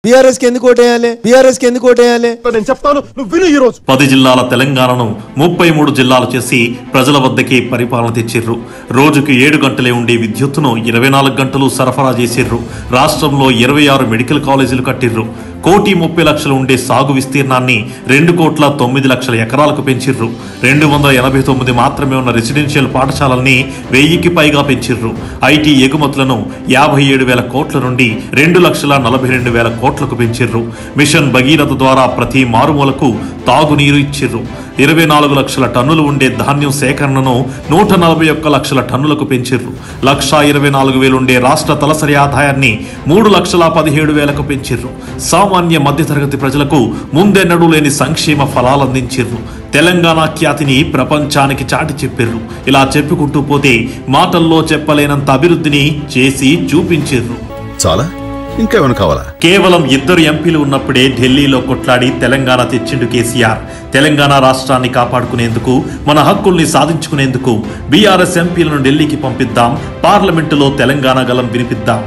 BRS కి ఎందుకు ఓటేయాలి? బీఆర్ఎస్ కి ఎందుకు ఓటేయాలి? నేను చెప్తాను, నువ్వు విను. ఈ రోజు 10 జిల్లాల తెలంగాణను 33 జిల్లాలు చేసి ప్రజల వద్దకే పరిపాలన తెచ్చిర్రు. రోజుకు 7 గంటలే ఉండే విద్యుత్తును 24 గంటలు సరఫరా చేసిర్రు. రాష్ట్రంలో 26 మెడికల్ కాలేజీలు కట్టిర్రు. 1,30,00,000 ఉండే సాగు విస్తీర్ణాన్ని 2,09,00,000 ఎకరాలకు పెంచిర్రు. 289 మాత్రమే ఉన్న రెసిడెన్షియల్ పాఠశాలల్ని 1000కి పైగా పెంచిర్రు. ఐటీ ఎగుమతులను 57,000 కోట్ల నుండి 2,42,000 కోట్లకు పెంచిర్రు. మిషన్ భగీరథ ద్వారా ప్రతి మారుమూలకు తాగునీరు ఇచ్చిర్రు. 24 లక్షల టన్నులు ఉండే ధాన్యం సేకరణను 141 లక్షల టన్నులకు పెంచిర్రు. 1,24,000 ఉండే రాష్ట్ర తలసరి ఆదాయాన్ని 3,17,000కు పెంచిర్రు. సామాన్య మధ్యతరగతి ప్రజలకు ముందెన్నడూ లేని సంక్షేమ ఫలాలందించిర్రు. తెలంగాణ ఖ్యాతిని ప్రపంచానికి చాటి చెప్పిర్రు. ఇలా చెప్పుకుంటూ పోతే మాటల్లో చెప్పలేనంత అభివృద్ధిని చేసి చూపించిర్రు. చాలా ఇంకేమైనా కావాలా? కేవలం 2 ఎంపీలు ఉన్నప్పుడే ఢిల్లీలో కొట్లాడి తెలంగాణ తెచ్చిండు కేసీఆర్. తెలంగాణ రాష్ట్రాన్ని కాపాడుకునేందుకు, మన హక్కుల్ని సాధించుకునేందుకు బీఆర్ఎస్ ఎంపీలను ఢిల్లీకి పంపిద్దాం, పార్లమెంటులో తెలంగాణ గలం వినిపిద్దాం.